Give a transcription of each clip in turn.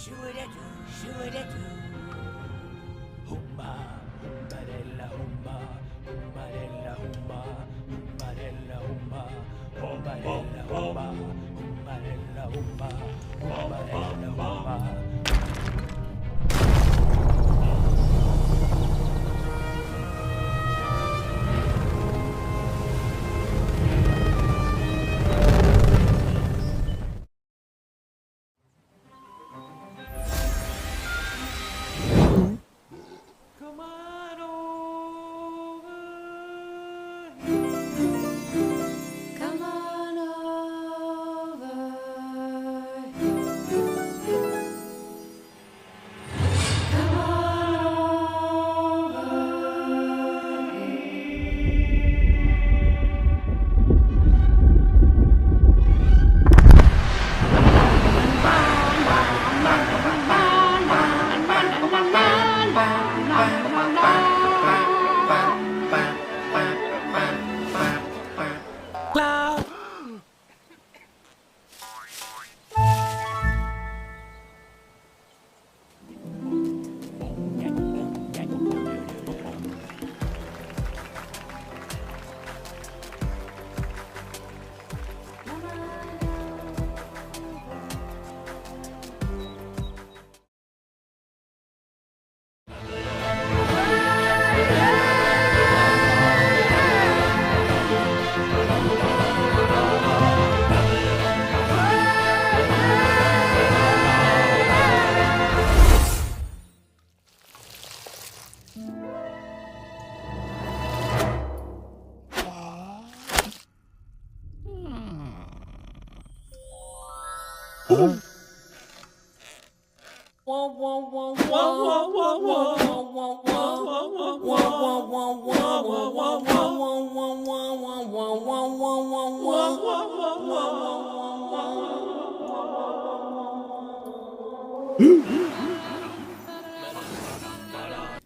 Humba, humbarella, humba, humbarella, humba, humbarella, humba, humbarella, humba, humbarella, humba, humbarella, humba. Come on over here. Come on over here. Come on over Cloud.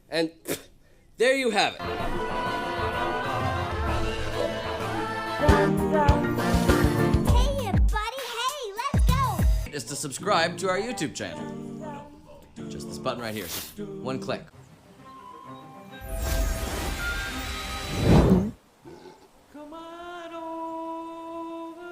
And there you have it. Hey, buddy, hey, let's go! Is to subscribe to our YouTube channel. Just this button right here. Just one click. Come on over.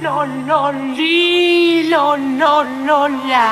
Lololi, lololola.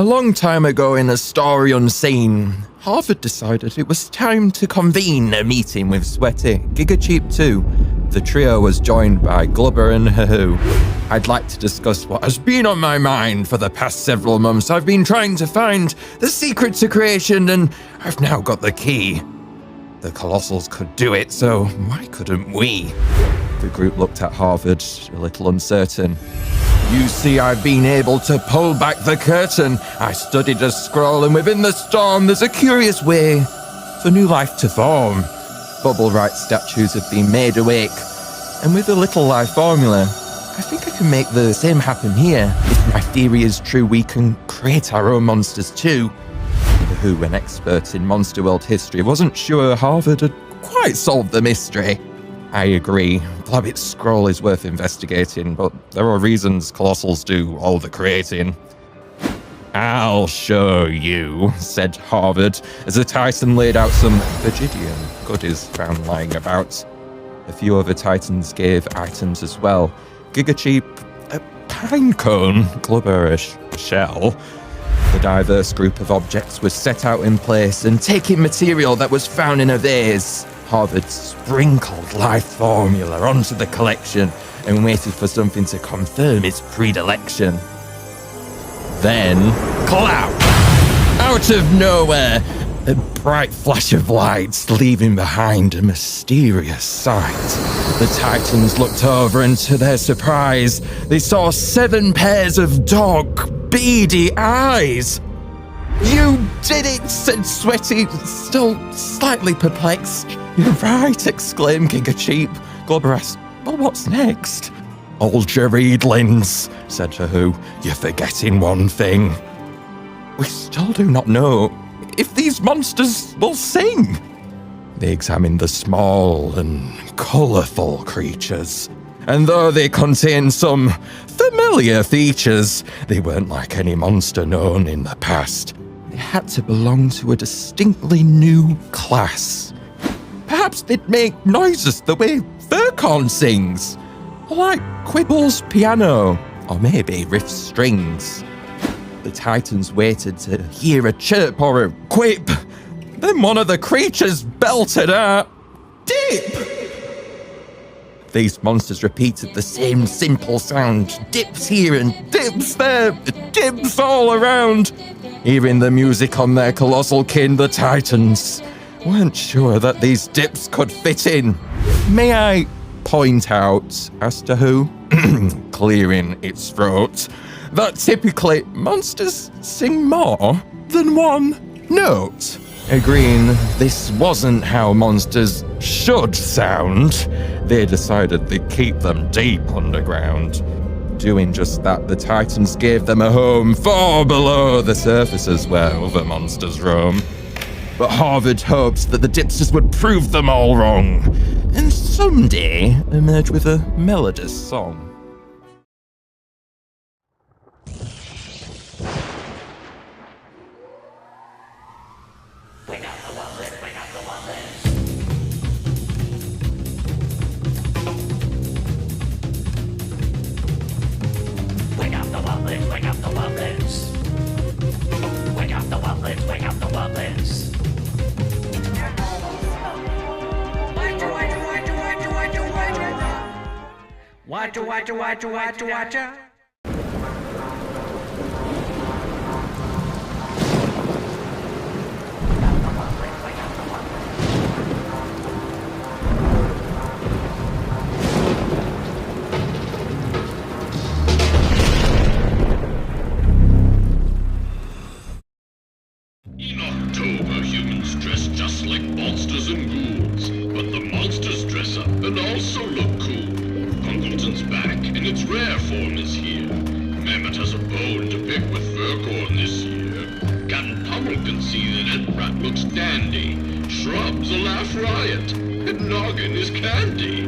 A long time ago in a story unseen, Harvard decided it was time to convene a meeting with Sweaty, Gigacheap 2. The trio was joined by Glubber and Hoo. I'd like to discuss what has been on my mind for the past several months. I've been trying to find the secret to creation, and I've now got the key. The Colossals could do it, so why couldn't we? The group looked at Harvard, a little uncertain. You see, I've been able to pull back the curtain. I studied a scroll, and within the storm, there's a curious way for new life to form. Bubble Right statues have been made awake, and with a little life formula, I think I can make the same happen here. If my theory is true, we can create our own monsters too. The Who, an expert in monster world history, wasn't sure Harvard had quite solved the mystery. I agree. Blabbit's scroll is worth investigating, but there are reasons Colossals do all the creating. I'll show you, said Harvard, as the Titan laid out some Virgidian goodies found lying about. A few other Titans gave items as well. Gigacheap, a pine cone, Glubber, a shell. The diverse group of objects was set out in place, and taking material that was found in a vase, Harvard sprinkled life formula onto the collection and waited for something to confirm its predilection. Then, clap! Out of nowhere, a bright flash of light, leaving behind a mysterious sight. The Titans looked over, and to their surprise, they saw 7 pairs of dark, beady eyes. You did it, said Sweaty, still slightly perplexed. You're right, exclaimed Gigacheap. Glubber asked, well, what's next? Hold your reedlings, said Who. You're forgetting one thing. We still do not know if these monsters will sing. They examined the small and colourful creatures, and though they contained some familiar features, they weren't like any monster known in the past. They had to belong to a distinctly new class. Perhaps they'd make noises the way Furcorn sings, or like Quibble's piano, or maybe Riff's strings. The Titans waited to hear a chirp or a quip. Then one of the creatures belted out, "Dip!" These monsters repeated the same simple sound, dips here and dips there, dips all around. Hearing the music on their colossal kin, the Titans weren't sure that these dips could fit in. May I point out, asked Who, clearing its throat, that typically monsters sing more than one note. Agreeing this wasn't how monsters should sound, they decided they'd keep them deep underground. Doing just that, the Titans gave them a home far below the surfaces where other monsters roam. But Harvard hoped that the Dipsters would prove them all wrong, and someday emerge with a melodious song. Wake up the Wublins! Wake up the Wublins! Wake up the Wublins! Watcha. In October, humans dress just like monsters and ghouls, but the monsters dress up and also look cool. Congleton's back, and its rare form is here. Mammoth has a bone to pick with Furcorn this year. Captain Pummel can see that Ed Rat looks dandy. Shrubs a laugh riot, and Noggin is candy.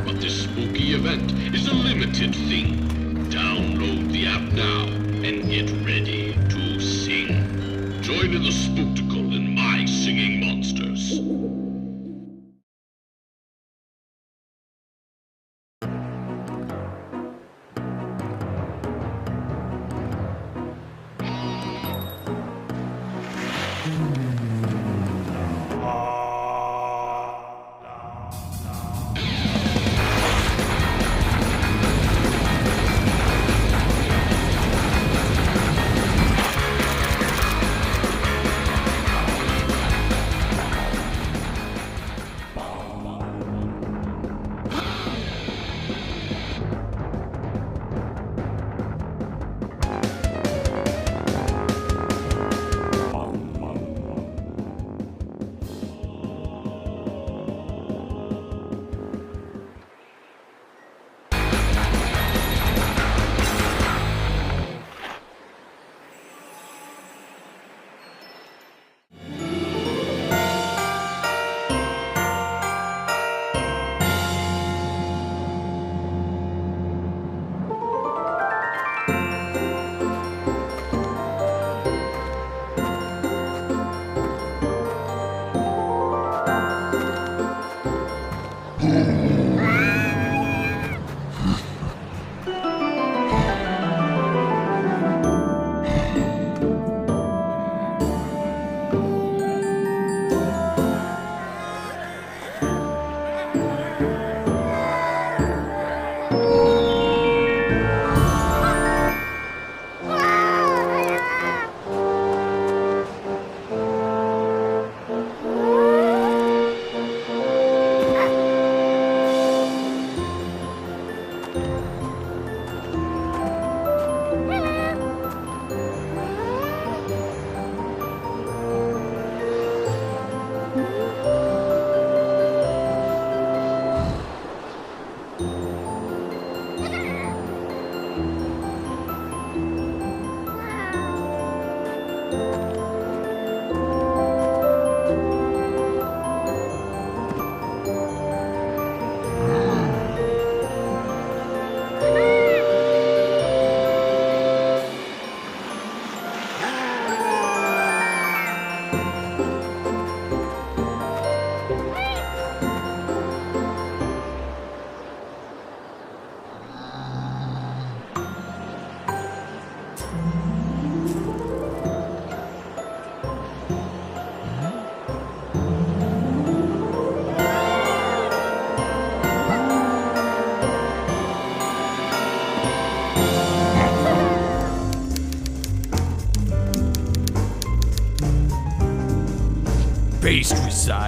But this spooky event is a limited thing. Download the app now, and get ready to sing. Join in the spooktacle in my singing monsters.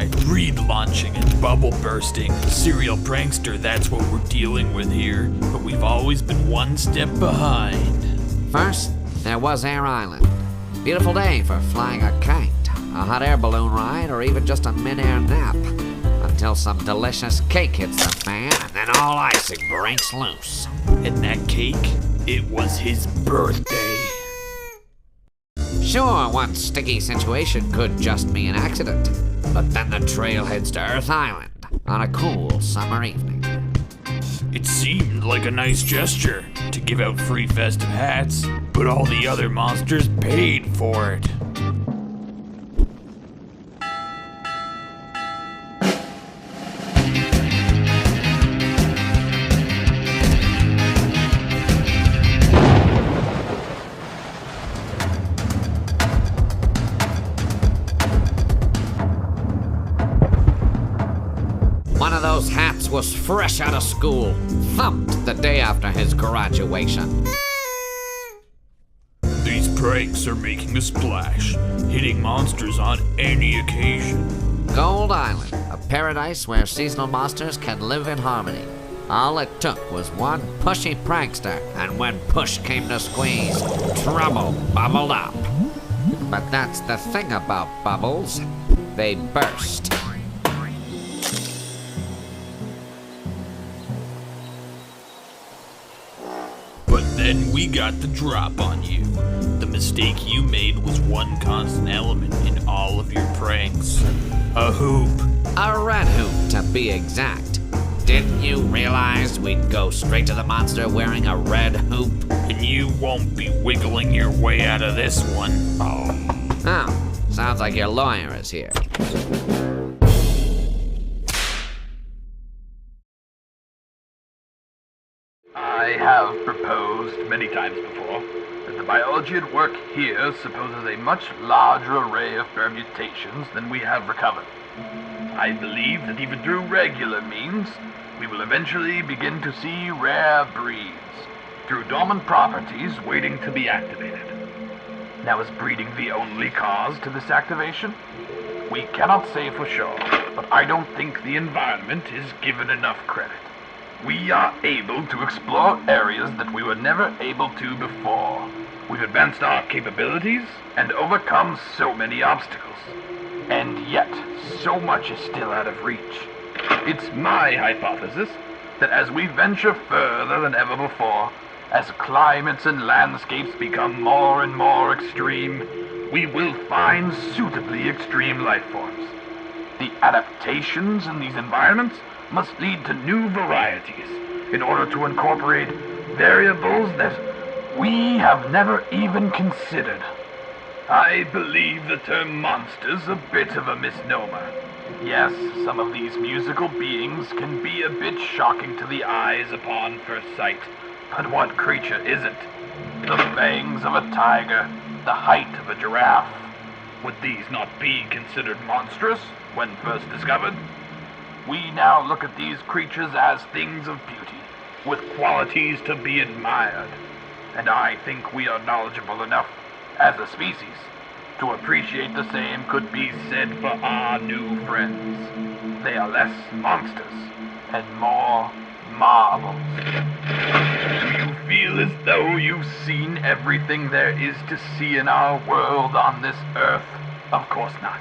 side. Breed launching and bubble bursting. Serial prankster, that's what we're dealing with here. But we've always been one step behind. First, there was Air Island. Beautiful day for flying a kite, a hot air balloon ride, or even just a mid-air nap. Until some delicious cake hits the fan, and then all icing breaks loose. And that cake, it was his birthday. Sure, one sticky situation could just be an accident, but then the trail heads to Earth Island on a cool summer evening. It seemed like a nice gesture to give out free festive hats, but all the other monsters paid for it. One of those hats was fresh out of school, thumped the day after his graduation. These pranks are making a splash, hitting monsters on any occasion. Gold Island, a paradise where seasonal monsters can live in harmony. All it took was one pushy prankster, and when push came to squeeze, trouble bubbled up. But that's the thing about bubbles, they burst. But then we got the drop on you. The mistake you made was one constant element in all of your pranks. A hoop. A red hoop, to be exact. Didn't you realize we'd go straight to the monster wearing a red hoop? And you won't be wiggling your way out of this one. Oh, sounds like your lawyer is here. I have proposed many times before that the biology at work here supposes a much larger array of permutations than we have recovered. I believe that even through regular means, we will eventually begin to see rare breeds, through dormant properties waiting to be activated. Now, is breeding the only cause to this activation? We cannot say for sure, but I don't think the environment is given enough credit. We are able to explore areas that we were never able to before. We've advanced our capabilities and overcome so many obstacles. And yet, so much is still out of reach. It's my hypothesis that as we venture further than ever before, as climates and landscapes become more and more extreme, we will find suitably extreme life forms. The adaptations in these environments must lead to new varieties in order to incorporate variables that we have never even considered. I believe the term monster's a bit of a misnomer. Yes, some of these musical beings can be a bit shocking to the eyes upon first sight, but what creature isn't? The fangs of a tiger, the height of a giraffe. Would these not be considered monstrous when first discovered? We now look at these creatures as things of beauty, with qualities to be admired. And I think we are knowledgeable enough, as a species, to appreciate the same could be said for our new friends. They are less monsters and more marvels. Do you feel as though you've seen everything there is to see in our world on this earth? Of course not.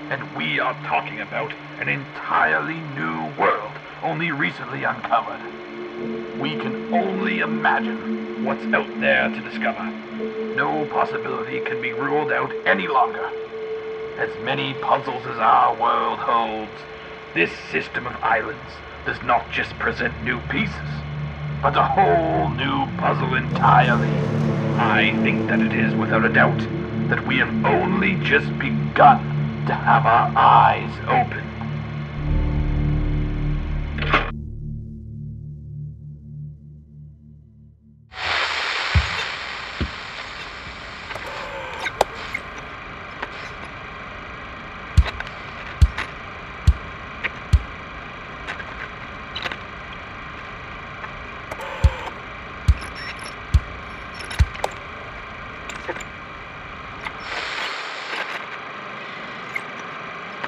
And we are talking about an entirely new world, only recently uncovered. We can only imagine what's out there to discover. No possibility can be ruled out any longer. As many puzzles as our world holds, this system of islands does not just present new pieces, but a whole new puzzle entirely. I think that it is without a doubt that we have only just begun to have our eyes open.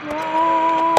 No.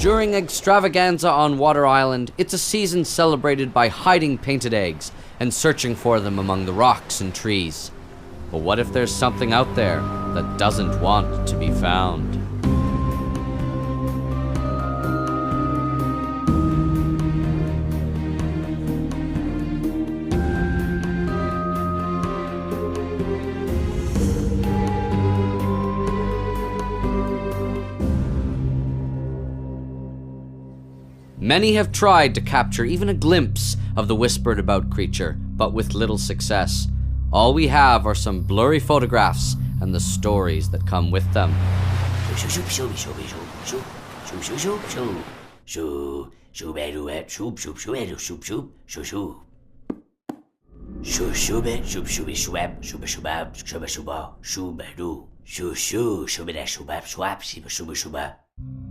During Extravaganza on Water Island, it's a season celebrated by hiding painted eggs and searching for them among the rocks and trees. But what if there's something out there that doesn't want to be found? Many have tried to capture even a glimpse of the whispered about creature, but with little success. All we have are some blurry photographs and the stories that come with them.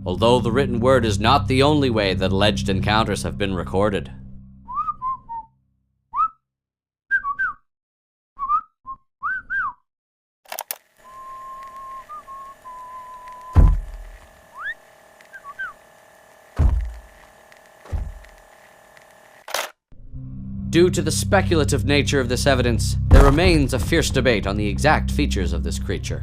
Although the written word is not the only way that alleged encounters have been recorded. Due to the speculative nature of this evidence, there remains a fierce debate on the exact features of this creature.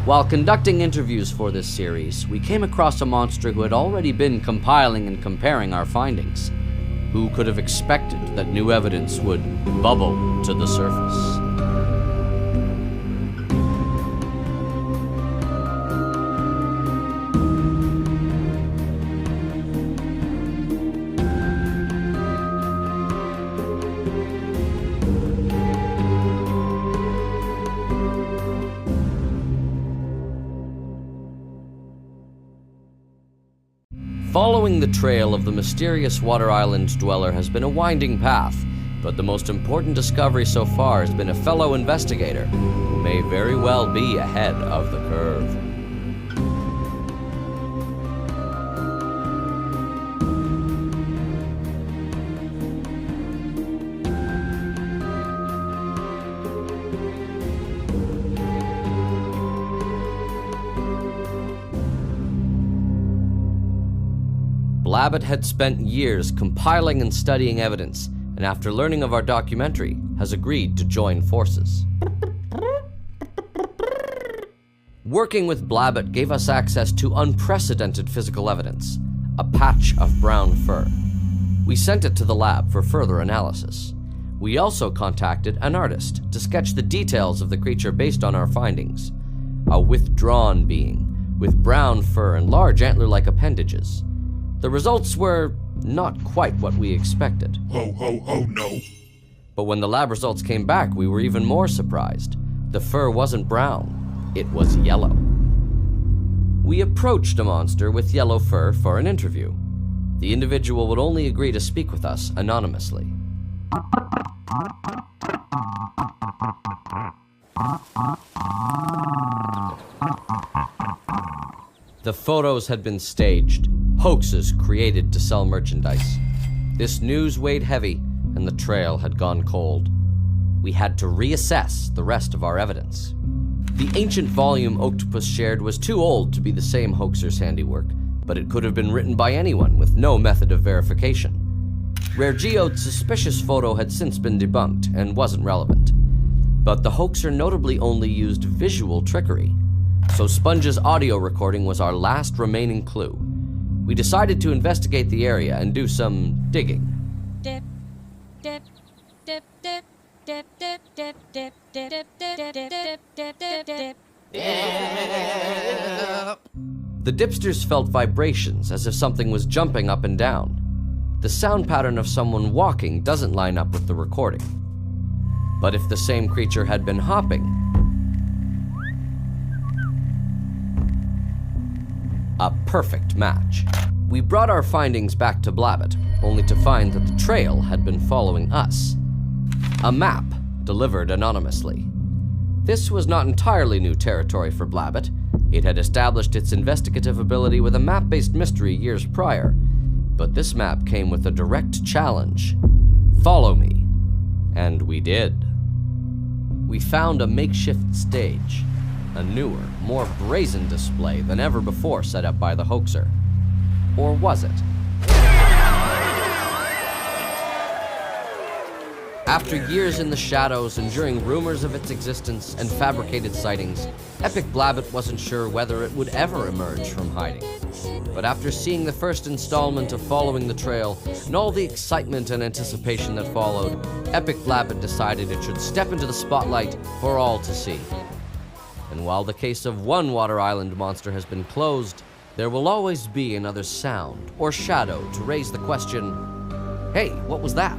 While conducting interviews for this series, we came across a monster who had already been compiling and comparing our findings. Who could have expected that new evidence would bubble to the surface? Following the trail of the mysterious Water Island dweller has been a winding path, but the most important discovery so far has been a fellow investigator who may very well be ahead of the curve. Blabbett had spent years compiling and studying evidence, and after learning of our documentary, has agreed to join forces. Working with Blabbett gave us access to unprecedented physical evidence, a patch of brown fur. We sent it to the lab for further analysis. We also contacted an artist to sketch the details of the creature based on our findings. A withdrawn being, with brown fur and large antler-like appendages. The results were not quite what we expected. Ho, ho, ho, no. But when the lab results came back, we were even more surprised. The fur wasn't brown, it was yellow. We approached a monster with yellow fur for an interview. The individual would only agree to speak with us anonymously. The photos had been staged, hoaxes created to sell merchandise. This news weighed heavy, and the trail had gone cold. We had to reassess the rest of our evidence. The ancient volume Octopus shared was too old to be the same hoaxer's handiwork, but it could have been written by anyone with no method of verification. Rare Geode's suspicious photo had since been debunked and wasn't relevant. But the hoaxer notably only used visual trickery, so Sponge's audio recording was our last remaining clue. We decided to investigate the area and do some digging. Dip, dip, dip, dip, dip, dip, dip, dip, dip, dip, dip, dip, dip, dip, dip. The dipsters felt vibrations as if something was jumping up and down. The sound pattern of someone walking doesn't line up with the recording. But if the same creature had been hopping, a perfect match. We brought our findings back to Blabbit, only to find that the trail had been following us. A map delivered anonymously. This was not entirely new territory for Blabbit. It had established its investigative ability with a map-based mystery years prior, but this map came with a direct challenge. Follow me. And we did. We found a makeshift stage, a newer, more brazen display than ever before set up by the hoaxer. Or was it? After years in the shadows, enduring rumors of its existence and fabricated sightings, Epic Blabbit wasn't sure whether it would ever emerge from hiding. But after seeing the first installment of Following the Trail and all the excitement and anticipation that followed, Epic Blabbit decided it should step into the spotlight for all to see. And while the case of one Water Island monster has been closed, there will always be another sound or shadow to raise the question, hey, what was that?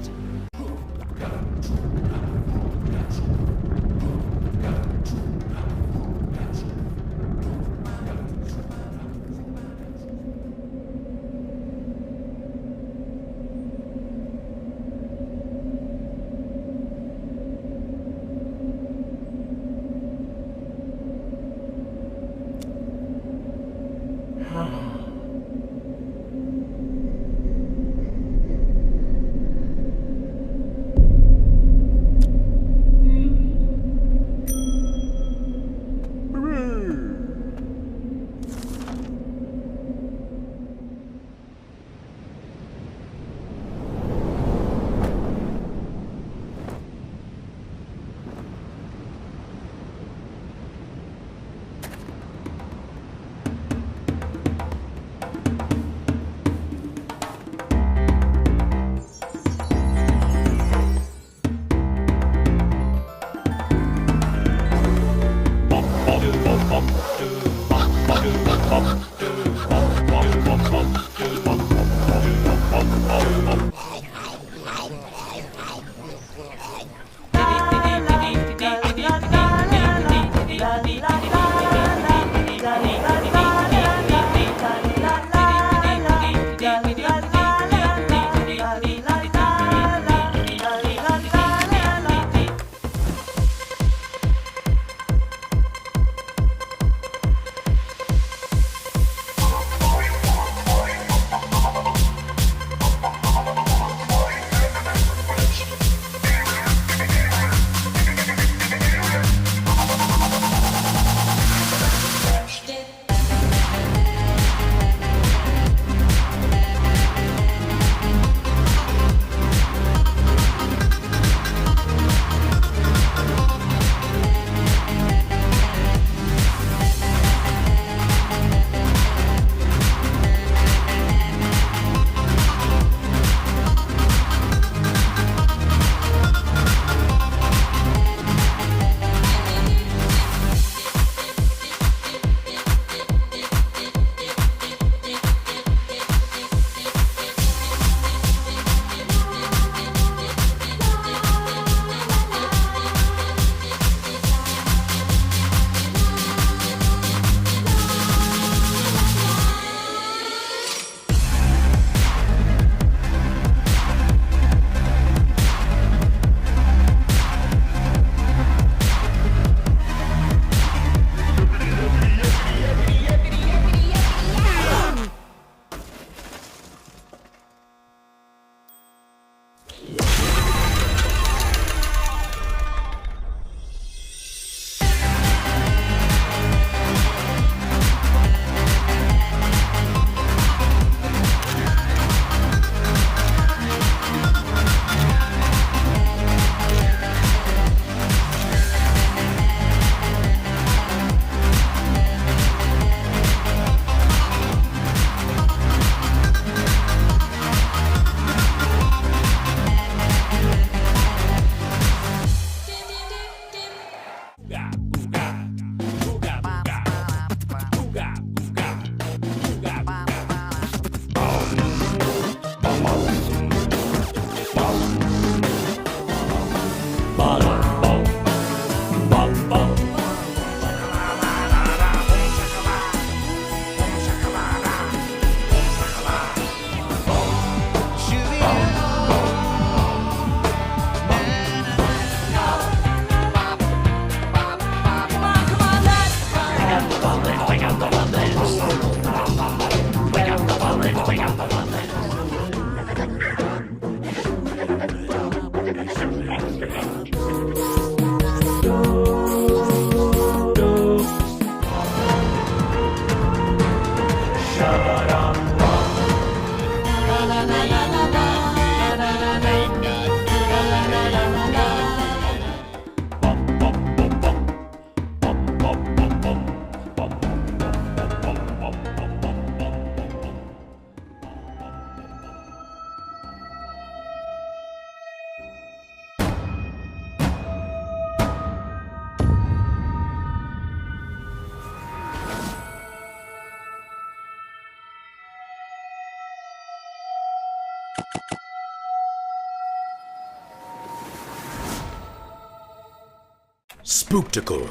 Spooktacle.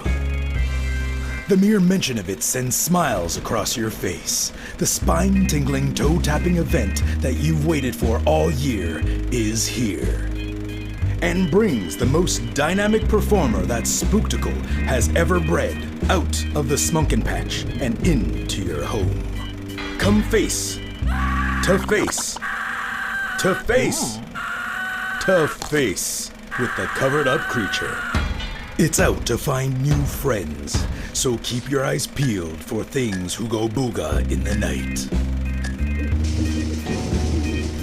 The mere mention of it sends smiles across your face. The spine-tingling, toe-tapping event that you've waited for all year is here. And brings the most dynamic performer that Spooktacle has ever bred out of the Smunkin' Patch and into your home. Come face to face to face to face with the covered-up creature. It's out to find new friends, so keep your eyes peeled for things who go booga in the night.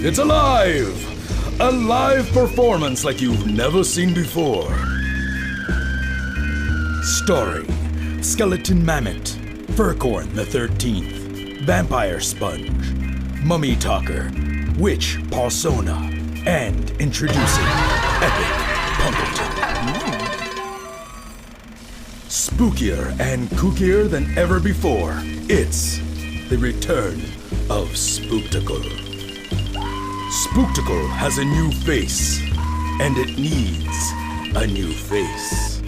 It's alive! A live performance like you've never seen before. Starring Skeleton Mammoth, Furcorn the 13th, Vampire Sponge, Mummy Talker, Witch Parsona, and introducing Epic Punkleton. Spookier and kookier than ever before, it's the return of Spooktacle. Spooktacle has a new face, and it needs a new face.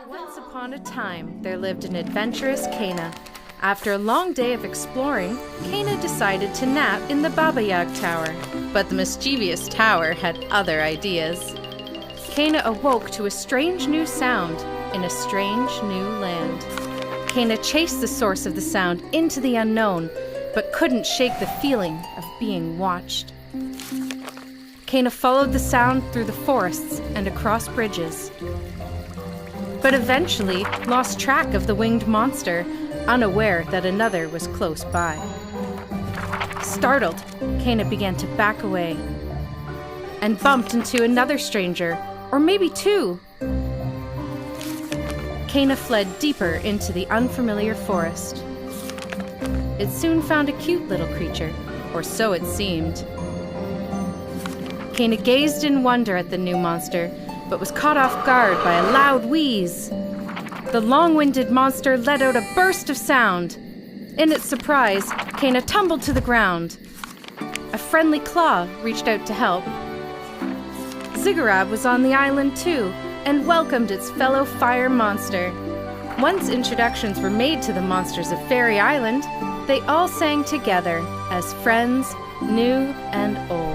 Once upon a time, there lived an adventurous Kana. After a long day of exploring, Kana decided to nap in the Baba Yag Tower. But the mischievous tower had other ideas. Kana awoke to a strange new sound in a strange new land. Kana chased the source of the sound into the unknown, but couldn't shake the feeling of being watched. Kana followed the sound through the forests and across bridges, but eventually lost track of the winged monster, unaware that another was close by. Startled, Kana began to back away and bumped into another stranger, or maybe two. Kana fled deeper into the unfamiliar forest. It soon found a cute little creature, or so it seemed. Kana gazed in wonder at the new monster, but was caught off guard by a loud wheeze. The long-winded monster let out a burst of sound. In its surprise, Kana tumbled to the ground. A friendly claw reached out to help. Ziggurat was on the island too, and welcomed its fellow fire monster. Once introductions were made to the monsters of Fairy Island, they all sang together as friends, new and old.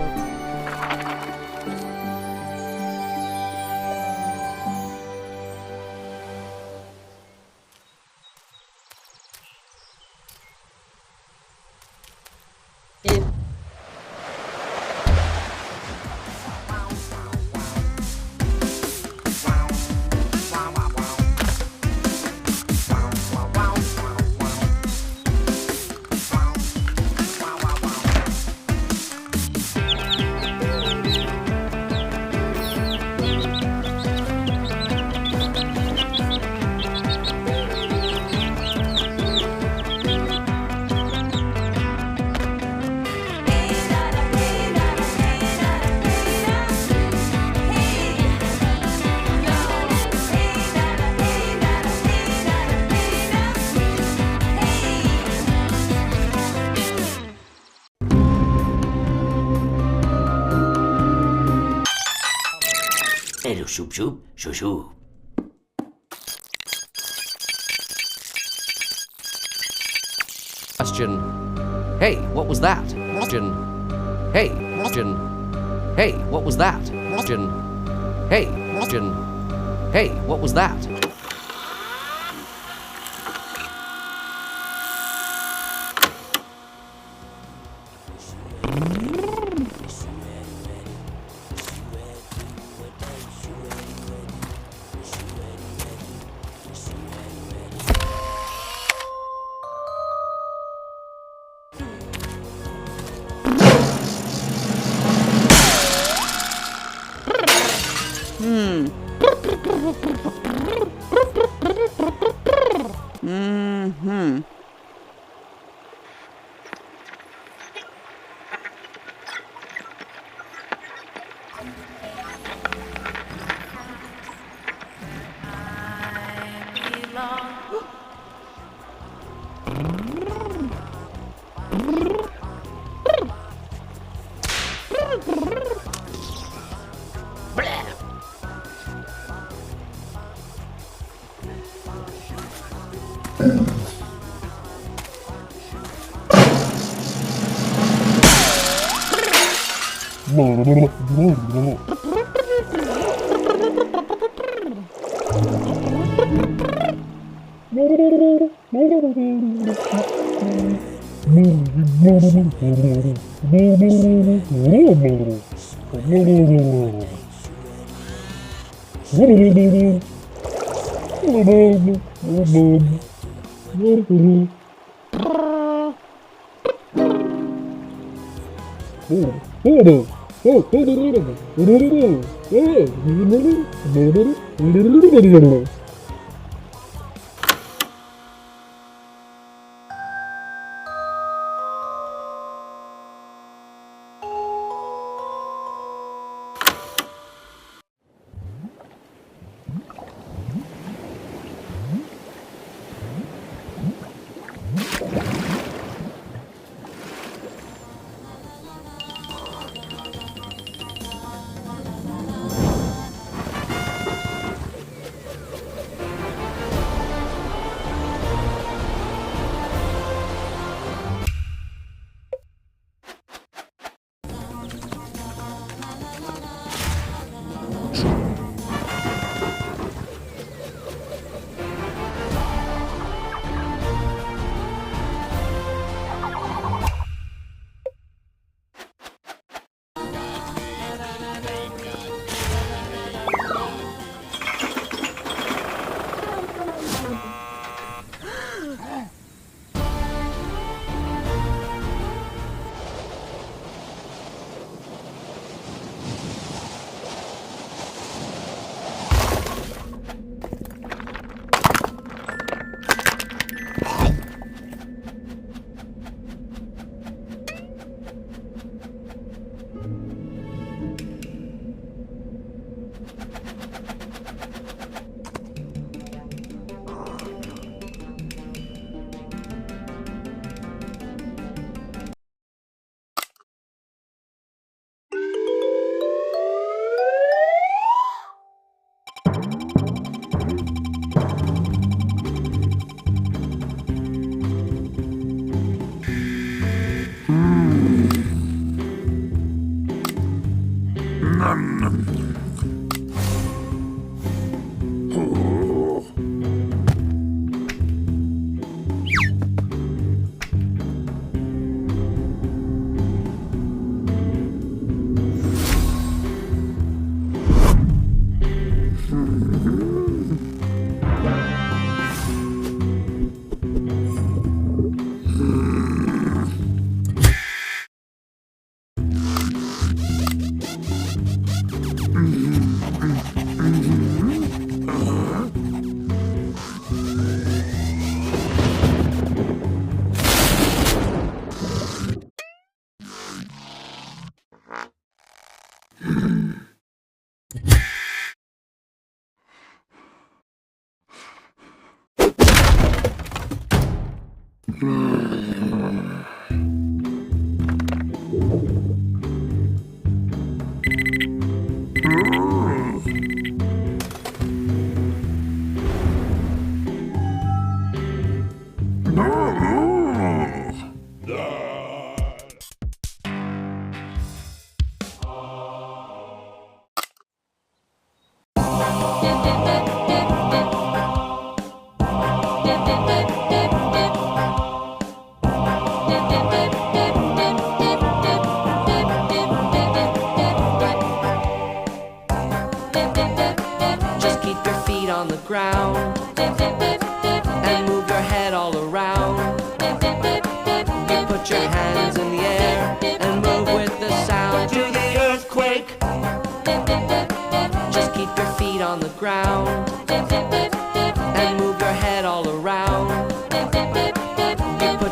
Shoop, shoop, shoop, shoop, shoop. Question. Hey, what was that? Question. Hey, question. Hey, what was that? Question. Hey, question. Hey, what was that?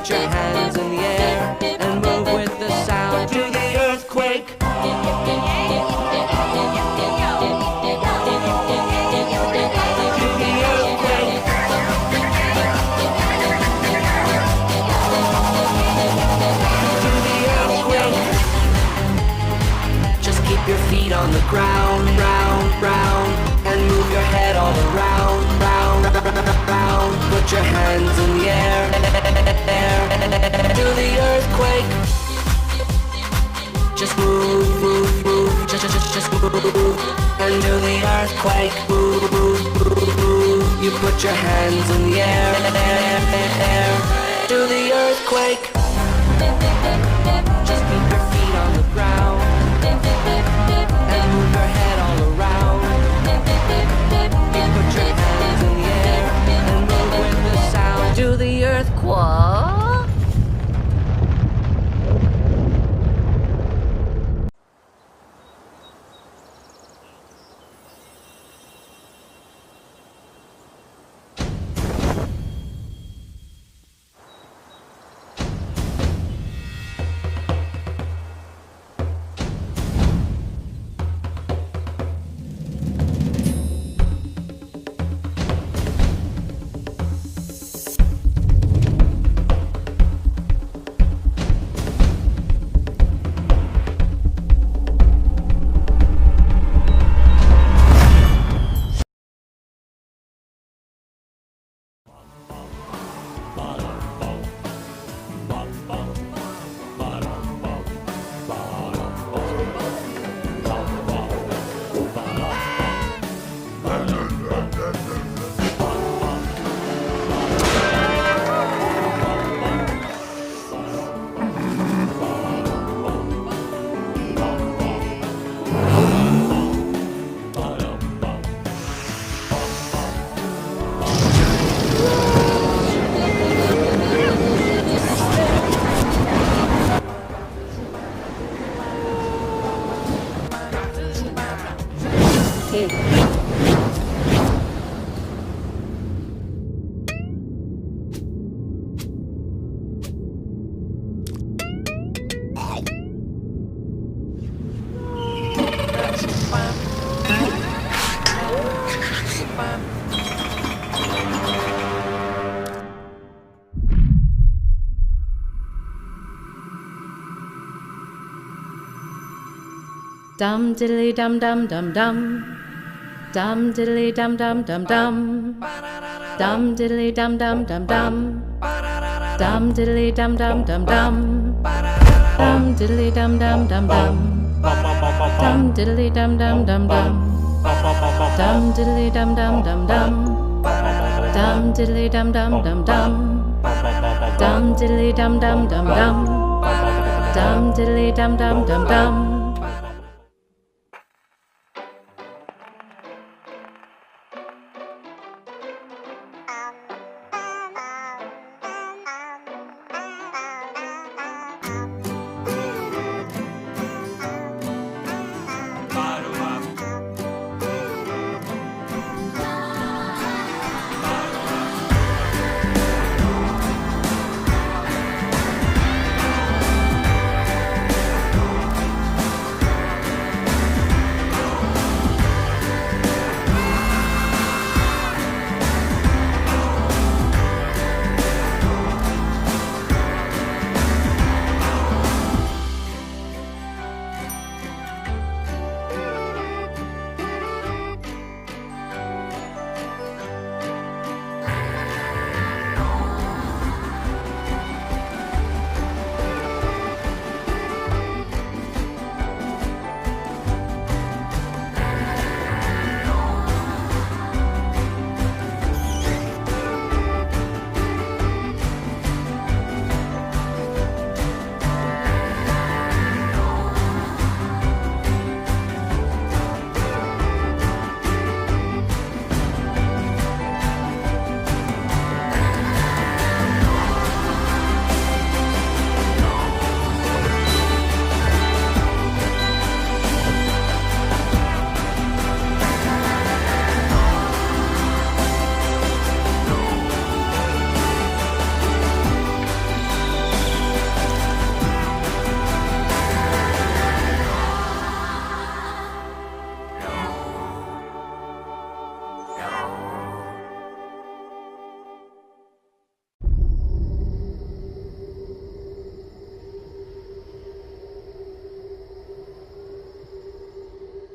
put your hands in the air and move with the sound to the earthquake. Your feet on the ground, round, round, and move your head all around, round, round. Put your hands in the air, do the earthquake. Just move, move, move, just move, and do the earthquake. Move, move, move, move. You put your hands in the air, do the earthquake. Just keep your feet on the ground. And move your head all around. You put your hands in the air and move with the sound. Do the earthquake. Dum diddly dum dum dum dum. Dum diddly dum dum dum dum. Dum diddly dum dum dum dum. Dum diddly dum dum dum dum. Dum diddly dum dum dum dum. Dum diddly dum dum dum dum. Dum diddly dum dum dum dum. Dum diddly dum dum dum dum. Dum diddly dum dum dum dum. Dum diddly dum dum dum dum.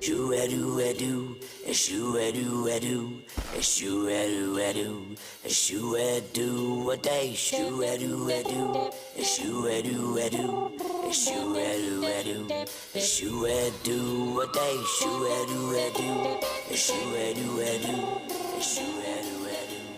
Shoo-a-doo-a-doo, a shoo-a-doo-a-doo, a shoo-a-doo-a-doo, a shoo-a-doo-a-day, shoo-a-doo-a-doo, a shoo-a-doo-a-doo, a shoo-a-doo-a-doo, a shoo-a-doo-a-day, shoo-a-doo-a-doo, a shoo-a-doo-a-doo, a shoo-a-doo-a-doo, a shoo-a-doo-a-doo.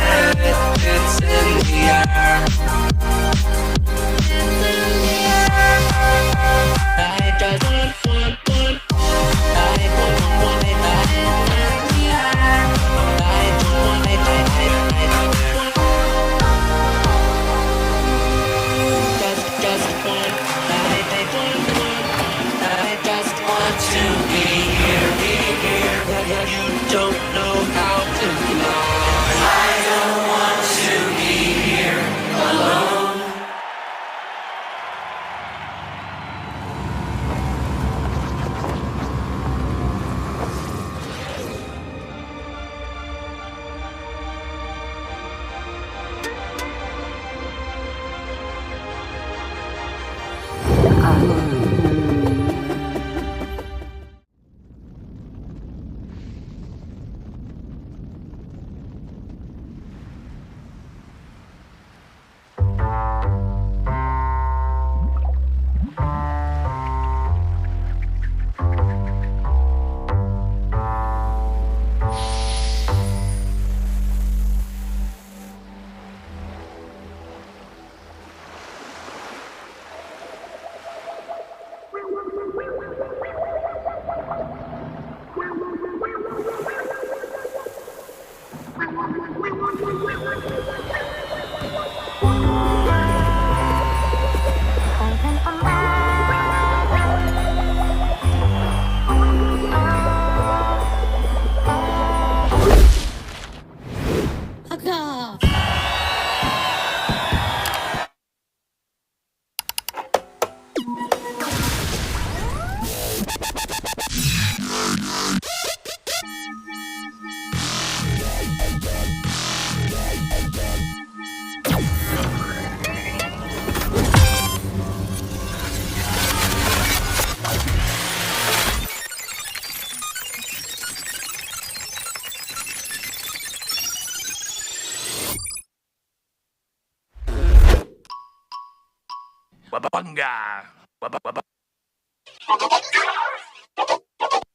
It's in the air. I just want. I want it. I just want to be here. You don't know how to lie. I don't want to be here alone.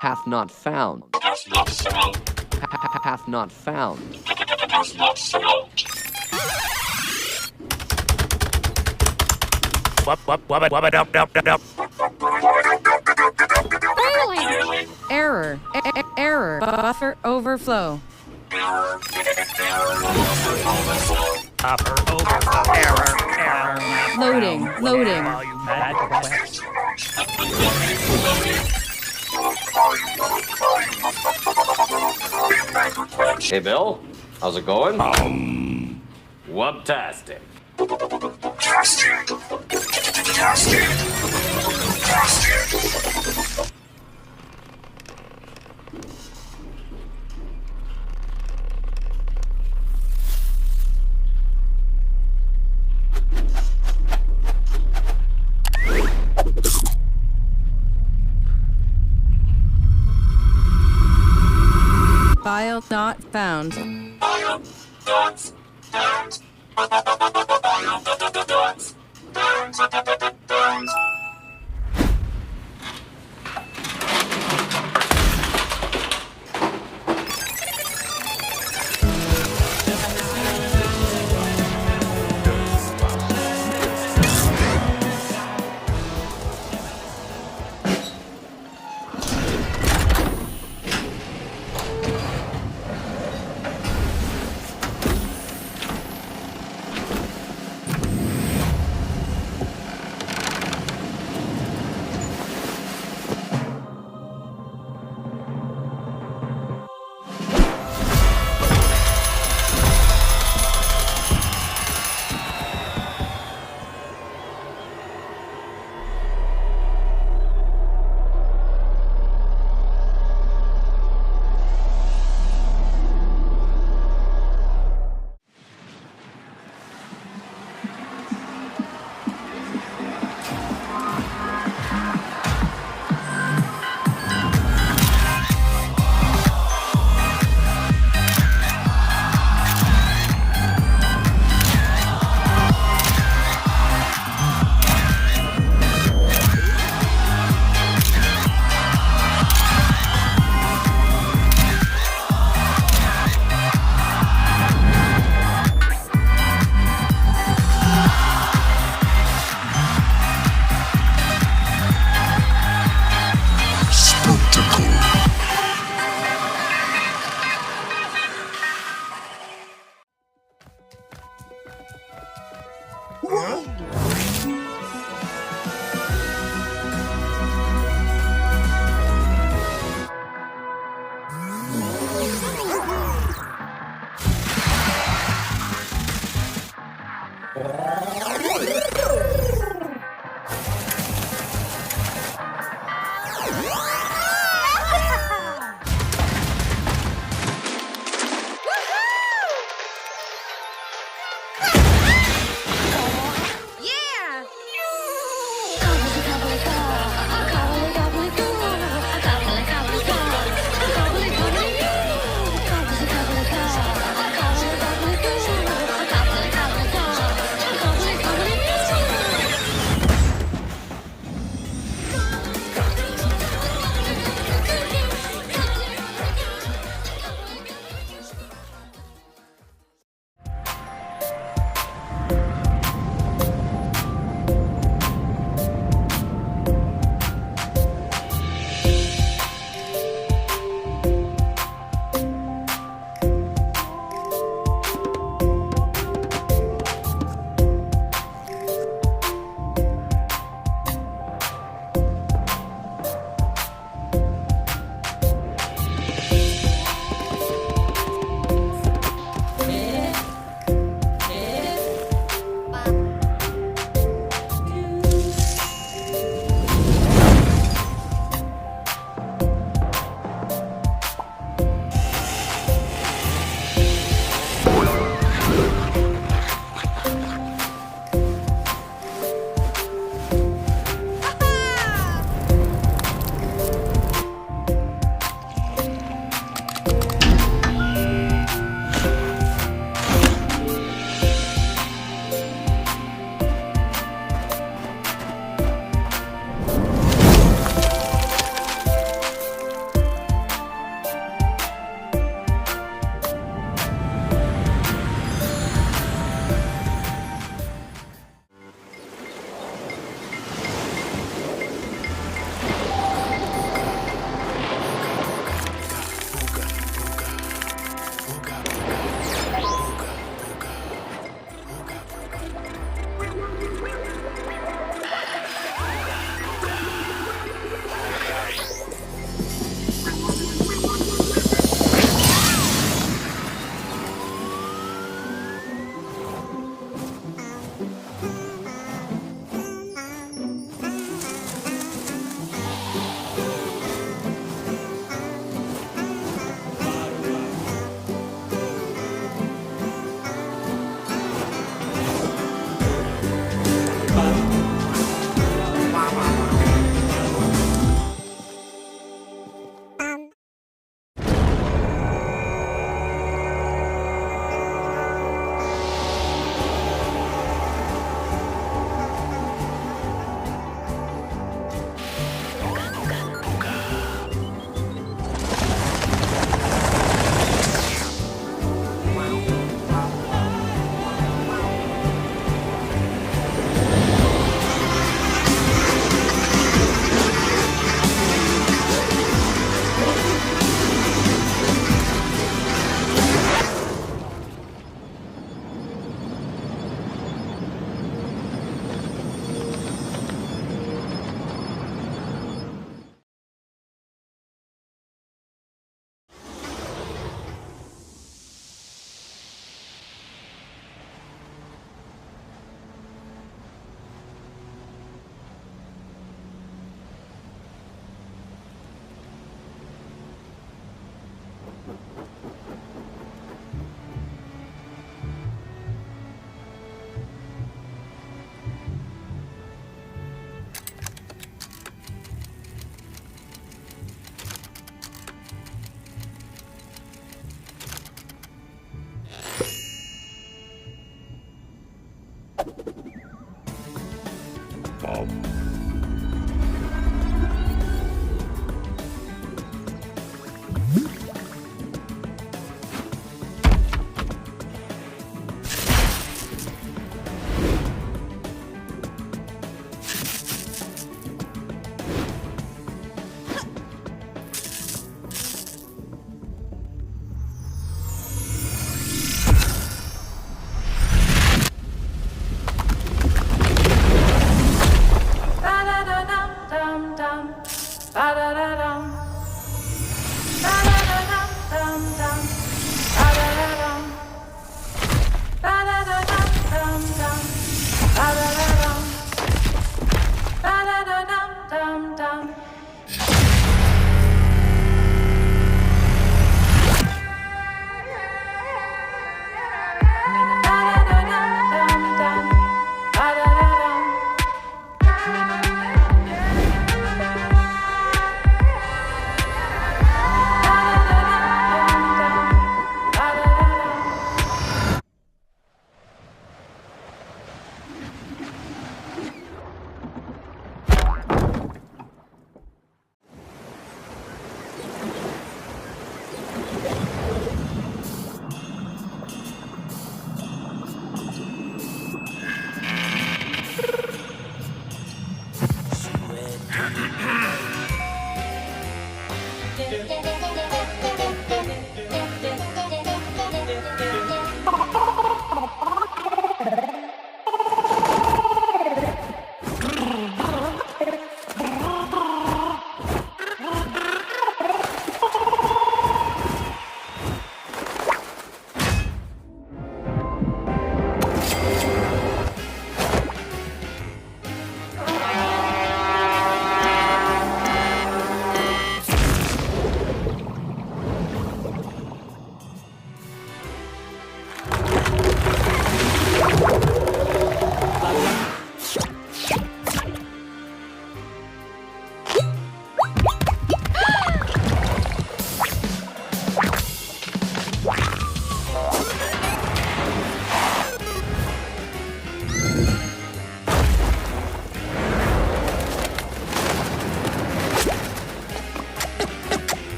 Hath not found. Hath not found. Error. Error. Buffer overflow. Loading. Loading. Hey, Bill. How's it going? Whoop-tastic. File not found. Yeah!